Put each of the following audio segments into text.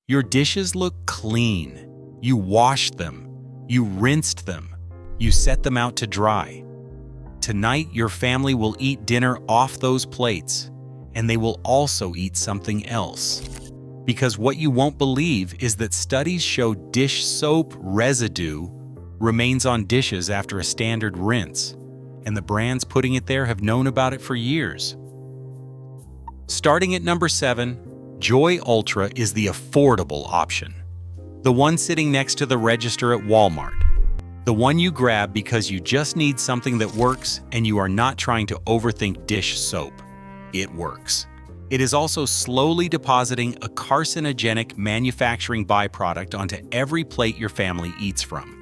Your dishes look clean. You washed them. You rinsed them. You set them out to dry. Tonight, your family will eat dinner off those plates, and they will also eat something else. Because what you won't believe is that studies show dish soap residue remains on dishes after a standard rinse, and the brands putting it there have known about it for years. Starting at number 7, Joy Ultra is the affordable option. The one sitting next to the register at Walmart. The one you grab because you just need something that works and you are not trying to overthink dish soap. It works. It is also slowly depositing a carcinogenic manufacturing byproduct onto every plate your family eats from.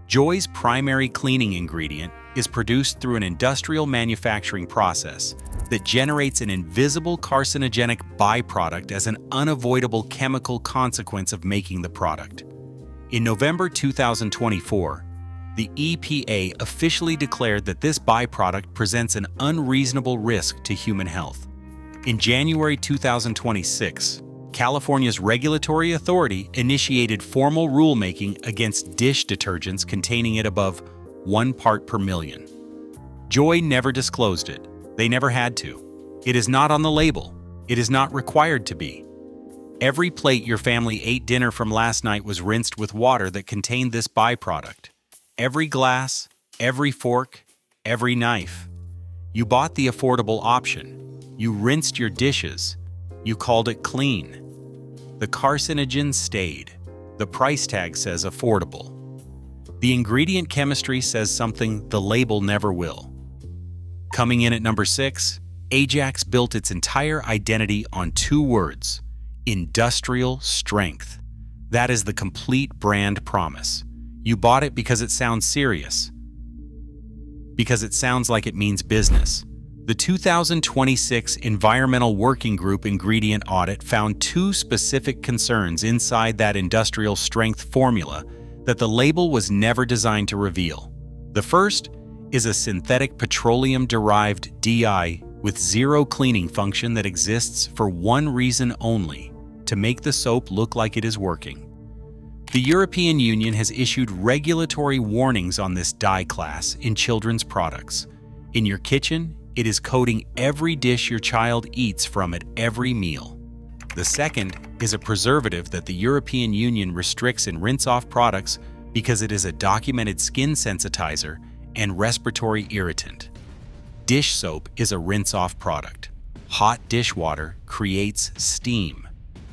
Joy's primary cleaning ingredient is produced through an industrial manufacturing process that generates an invisible carcinogenic byproduct as an unavoidable chemical consequence of making the product. In November 2024, the EPA officially declared that this byproduct presents an unreasonable risk to human health. In January 2026, California's regulatory authority initiated formal rulemaking against dish detergents containing it above 1 part per million. Joy never disclosed it. They never had to. It is not on the label. It is not required to be. Every plate your family ate dinner from last night was rinsed with water that contained this byproduct. Every glass, every fork, every knife. You bought the affordable option. You rinsed your dishes. You called it clean. The carcinogen stayed. The price tag says affordable. The ingredient chemistry says something the label never will. Coming in at number 6, Ajax built its entire identity on 2 words: industrial strength. That is the complete brand promise. You bought it because it sounds serious, because it sounds like it means business. The 2026 Environmental Working Group ingredient audit found 2 specific concerns inside that industrial strength formula that the label was never designed to reveal. The first is a synthetic petroleum-derived dye with zero cleaning function that exists for one reason only: to make the soap look like it is working. The European Union has issued regulatory warnings on this dye class in children's products. In your kitchen, it is coating every dish your child eats from at every meal. The second is a preservative that the European Union restricts in rinse-off products because it is a documented skin sensitizer and respiratory irritant. Dish soap is a rinse-off product. Hot dishwater creates steam.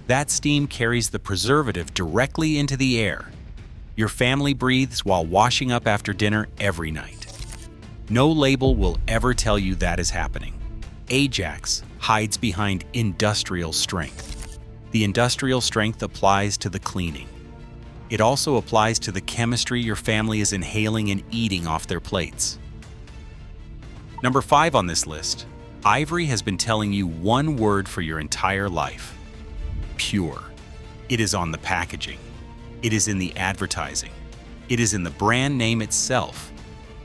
That steam carries the preservative directly into the air. Your family breathes while washing up after dinner every night. No label will ever tell you that is happening. Ajax hides behind industrial strength. The industrial strength applies to the cleaning. It also applies to the chemistry your family is inhaling and eating off their plates. Number 5 on this list, Ivory has been telling you one word for your entire life: pure. It is on the packaging. It is in the advertising. It is in the brand name itself,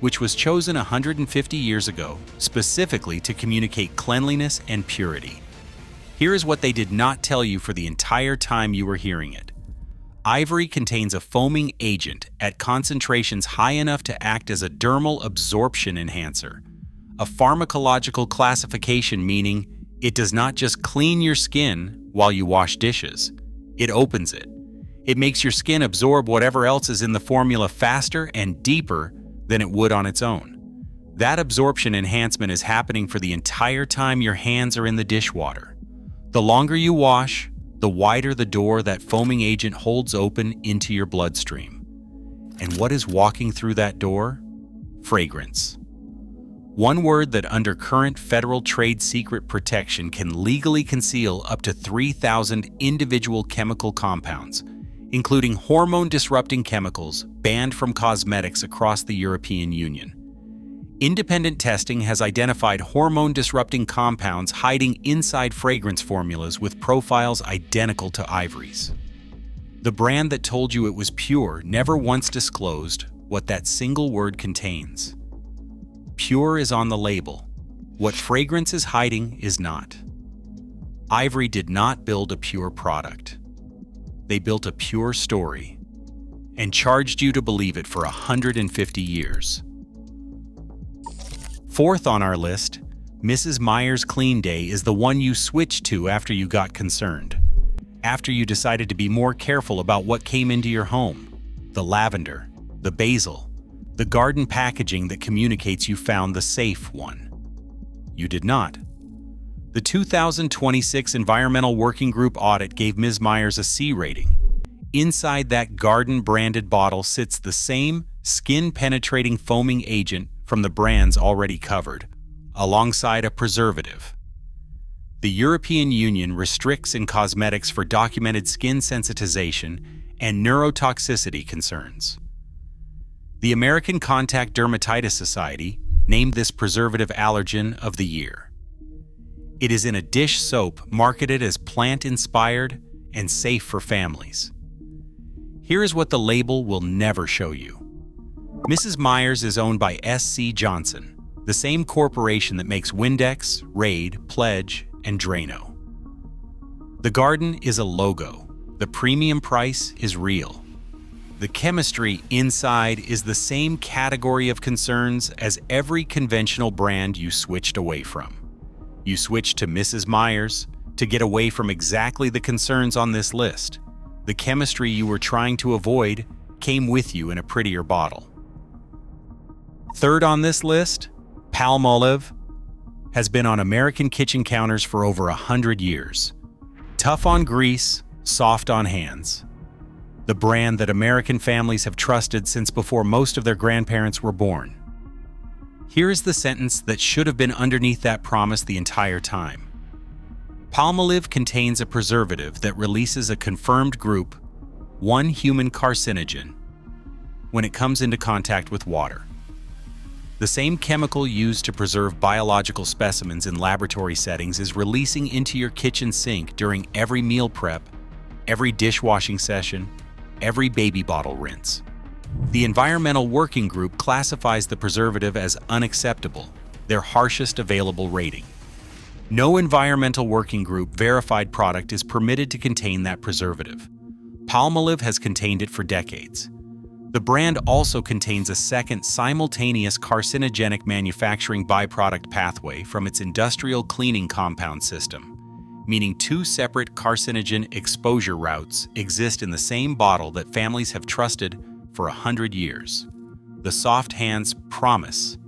which was chosen 150 years ago specifically to communicate cleanliness and purity. Here is what they did not tell you for the entire time you were hearing it. Ivory contains a foaming agent at concentrations high enough to act as a dermal absorption enhancer, a pharmacological classification meaning it does not just clean your skin while you wash dishes. It opens it. It makes your skin absorb whatever else is in the formula faster and deeper than it would on its own. That absorption enhancement is happening for the entire time your hands are in the dishwater. The longer you wash, the wider the door that foaming agent holds open into your bloodstream. And what is walking through that door? Fragrance. One word that under current federal trade secret protection can legally conceal up to 3,000 individual chemical compounds, including hormone-disrupting chemicals banned from cosmetics across the European Union. Independent testing has identified hormone-disrupting compounds hiding inside fragrance formulas with profiles identical to Ivory's. The brand that told you it was pure never once disclosed what that single word contains. Pure is on the label. What fragrance is hiding is not. Ivory did not build a pure product. They built a pure story and charged you to believe it for 150 years. Fourth on our list, Mrs. Meyer's Clean Day is the one you switched to after you got concerned. After you decided to be more careful about what came into your home. The lavender, the basil, the garden packaging that communicates you found the safe one. You did not. The 2026 Environmental Working Group audit gave Ms. Meyer's a C rating. Inside that garden-branded bottle sits the same skin-penetrating foaming agent from the brands already covered, alongside a preservative. The European Union restricts in cosmetics for documented skin sensitization and neurotoxicity concerns. The American Contact Dermatitis Society named this preservative allergen of the year. It is in a dish soap marketed as plant-inspired and safe for families. Here is what the label will never show you. Mrs. Meyer's is owned by S.C. Johnson, the same corporation that makes Windex, Raid, Pledge, and Drano. The garden is a logo. The premium price is real. The chemistry inside is the same category of concerns as every conventional brand you switched away from. You switched to Mrs. Meyer's to get away from exactly the concerns on this list. The chemistry you were trying to avoid came with you in a prettier bottle. Third on this list, Palmolive has been on American kitchen counters for over 100 years. Tough on grease, soft on hands. The brand that American families have trusted since before most of their grandparents were born. Here is the sentence that should have been underneath that promise the entire time. Palmolive contains a preservative that releases a confirmed group 1 human carcinogen when it comes into contact with water. The same chemical used to preserve biological specimens in laboratory settings is releasing into your kitchen sink during every meal prep, every dishwashing session, every baby bottle rinse. The Environmental Working Group classifies the preservative as unacceptable, their harshest available rating. No Environmental Working Group verified product is permitted to contain that preservative. Palmolive has contained it for decades. The brand also contains a second simultaneous carcinogenic manufacturing byproduct pathway from its industrial cleaning compound system, meaning 2 separate carcinogen exposure routes exist in the same bottle that families have trusted for 100 years. The soft hands promise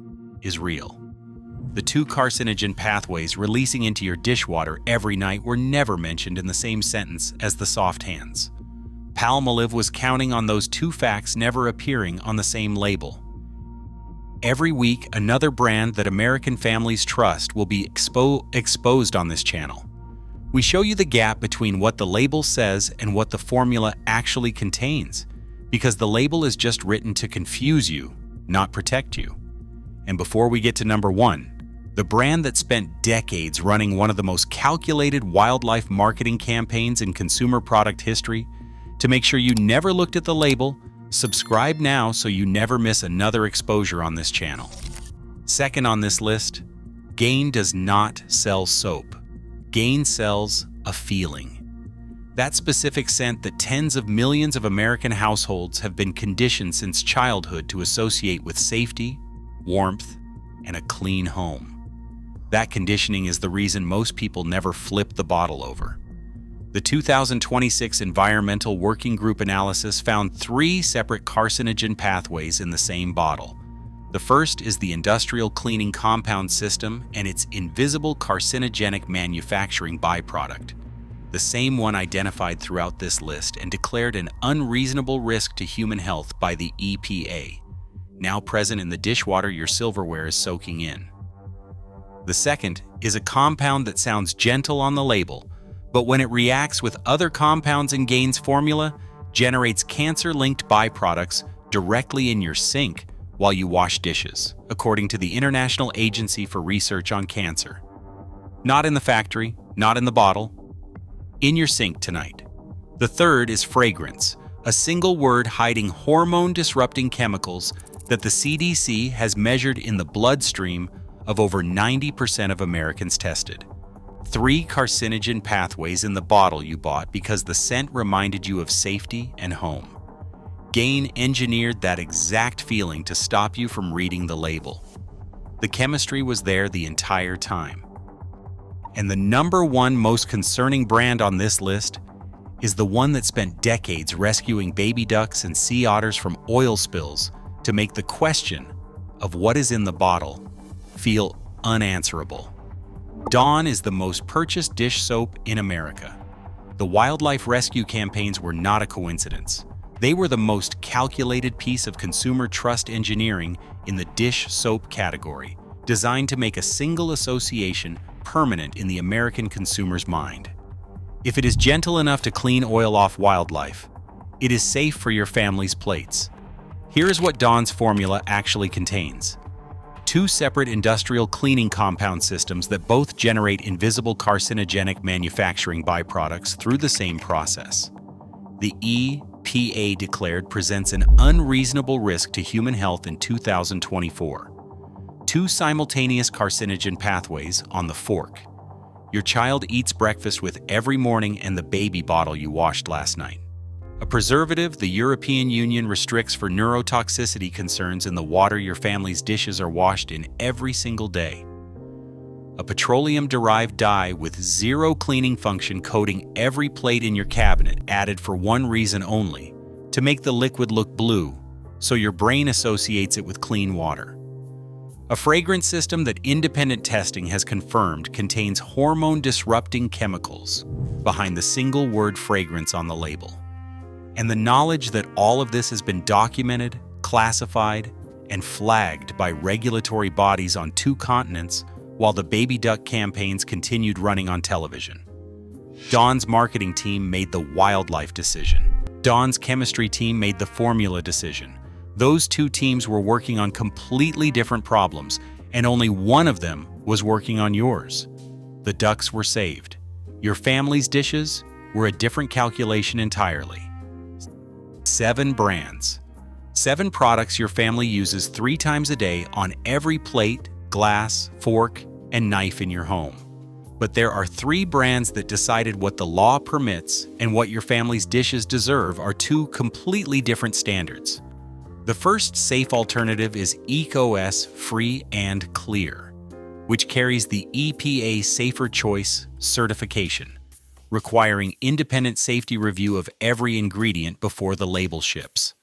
is real. The 2 carcinogen pathways releasing into your dishwater every night were never mentioned in the same sentence as the soft hands. Palmolive was counting on those 2 facts never appearing on the same label. Every week, another brand that American families trust will be exposed on this channel. We show you the gap between what the label says and what the formula actually contains, because the label is just written to confuse you, not protect you. And before we get to number 1, the brand that spent decades running one of the most calculated wildlife marketing campaigns in consumer product history, to make sure you never looked at the label, subscribe now so you never miss another exposure on this channel. Second on this list, Gain does not sell soap. Gain sells a feeling. That specific scent that tens of millions of American households have been conditioned since childhood to associate with safety, warmth, and a clean home. That conditioning is the reason most people never flip the bottle over. The 2026 Environmental Working Group analysis found 3 separate carcinogen pathways in the same bottle. The first is the industrial cleaning compound system and its invisible carcinogenic manufacturing byproduct, the same one identified throughout this list and declared an unreasonable risk to human health by the EPA, now present in the dishwater your silverware is soaking in. The second is a compound that sounds gentle on the label, but when it reacts with other compounds in Gain's formula, generates cancer-linked byproducts directly in your sink while you wash dishes, according to the International Agency for Research on Cancer. Not in the factory, not in the bottle, in your sink tonight. The third is fragrance, a single word hiding hormone-disrupting chemicals that the CDC has measured in the bloodstream of over 90% of Americans tested. 3 carcinogen pathways in the bottle you bought because the scent reminded you of safety and home. Gain engineered that exact feeling to stop you from reading the label. The chemistry was there the entire time. And the number one most concerning brand on this list is the one that spent decades rescuing baby ducks and sea otters from oil spills to make the question of what is in the bottle feel unanswerable. Dawn is the most purchased dish soap in America. The wildlife rescue campaigns were not a coincidence. They were the most calculated piece of consumer trust engineering in the dish soap category, designed to make a single association permanent in the American consumer's mind. If it is gentle enough to clean oil off wildlife, it is safe for your family's plates. Here is what Dawn's formula actually contains. 2 separate industrial cleaning compound systems that both generate invisible carcinogenic manufacturing byproducts through the same process. The EPA declared presents an unreasonable risk to human health in 2024. 2 simultaneous carcinogen pathways on the fork. Your child eats breakfast with every morning and the baby bottle you washed last night. A preservative the European Union restricts for neurotoxicity concerns in the water your family's dishes are washed in every single day. A petroleum-derived dye with 0 cleaning function coating every plate in your cabinet, added for one reason only, to make the liquid look blue, so your brain associates it with clean water. A fragrance system that independent testing has confirmed contains hormone-disrupting chemicals behind the single-word fragrance on the label. And the knowledge that all of this has been documented, classified, and flagged by regulatory bodies on 2 continents while the baby duck campaigns continued running on television. Dawn's marketing team made the wildlife decision. Dawn's chemistry team made the formula decision. Those 2 teams were working on completely different problems, and only one of them was working on yours. The ducks were saved. Your family's dishes were a different calculation entirely. 7 brands. 7 products your family uses 3 times a day on every plate, glass, fork, and knife in your home. But there are 3 brands that decided what the law permits and what your family's dishes deserve are 2 completely different standards. The first safe alternative is EcoS Free and Clear, which carries the EPA Safer Choice certification, requiring independent safety review of every ingredient before the label ships.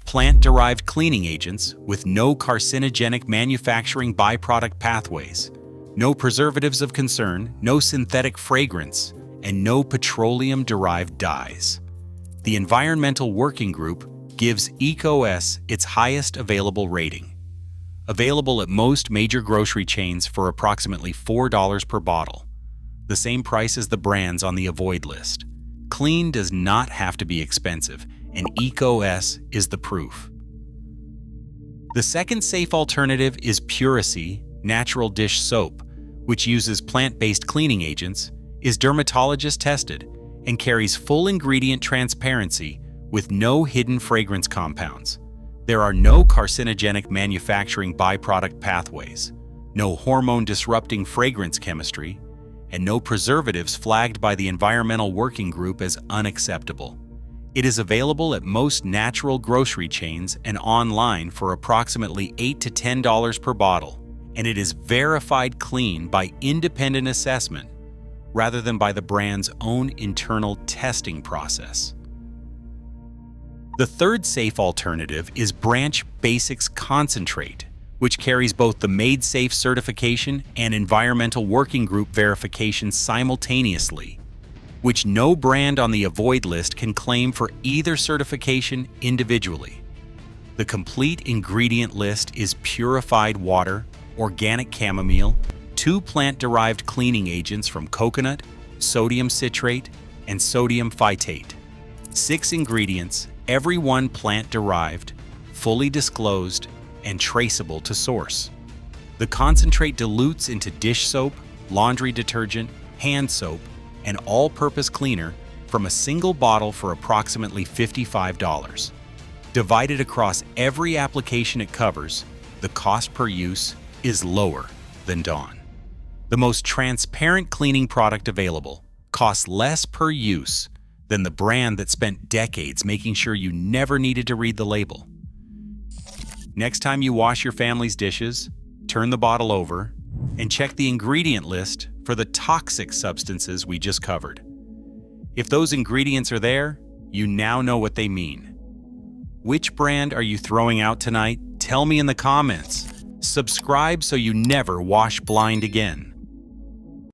Plant-derived cleaning agents with no carcinogenic manufacturing byproduct pathways, no preservatives of concern, no synthetic fragrance, and no petroleum-derived dyes. The Environmental Working Group gives EcoS its highest available rating. Available at most major grocery chains for approximately $4 per bottle, the same price as the brands on the avoid list. Clean does not have to be expensive, and EcoS is the proof. The second safe alternative is Puracy Natural Dish Soap, which uses plant-based cleaning agents, is dermatologist tested, and carries full ingredient transparency with no hidden fragrance compounds. There are no carcinogenic manufacturing byproduct pathways, no hormone-disrupting fragrance chemistry, and no preservatives flagged by the Environmental Working Group as unacceptable. It is available at most natural grocery chains and online for approximately $8 to $10 per bottle, and it is verified clean by independent assessment rather than by the brand's own internal testing process. The third safe alternative is Branch Basics Concentrate, which carries both the Made Safe certification and Environmental Working Group verification simultaneously, which no brand on the avoid list can claim for either certification individually. The complete ingredient list is purified water, organic chamomile, 2 plant-derived cleaning agents from coconut, sodium citrate, and sodium phytate. 6 ingredients, every one plant-derived, fully disclosed, and traceable to source. The concentrate dilutes into dish soap, laundry detergent, hand soap, and all-purpose cleaner from a single bottle for approximately $55. Divided across every application it covers, the cost per use is lower than Dawn. The most transparent cleaning product available costs less per use than the brand that spent decades making sure you never needed to read the label. Next time you wash your family's dishes, turn the bottle over and check the ingredient list for the toxic substances we just covered. If those ingredients are there, you now know what they mean. Which brand are you throwing out tonight? Tell me in the comments. Subscribe so you never wash blind again.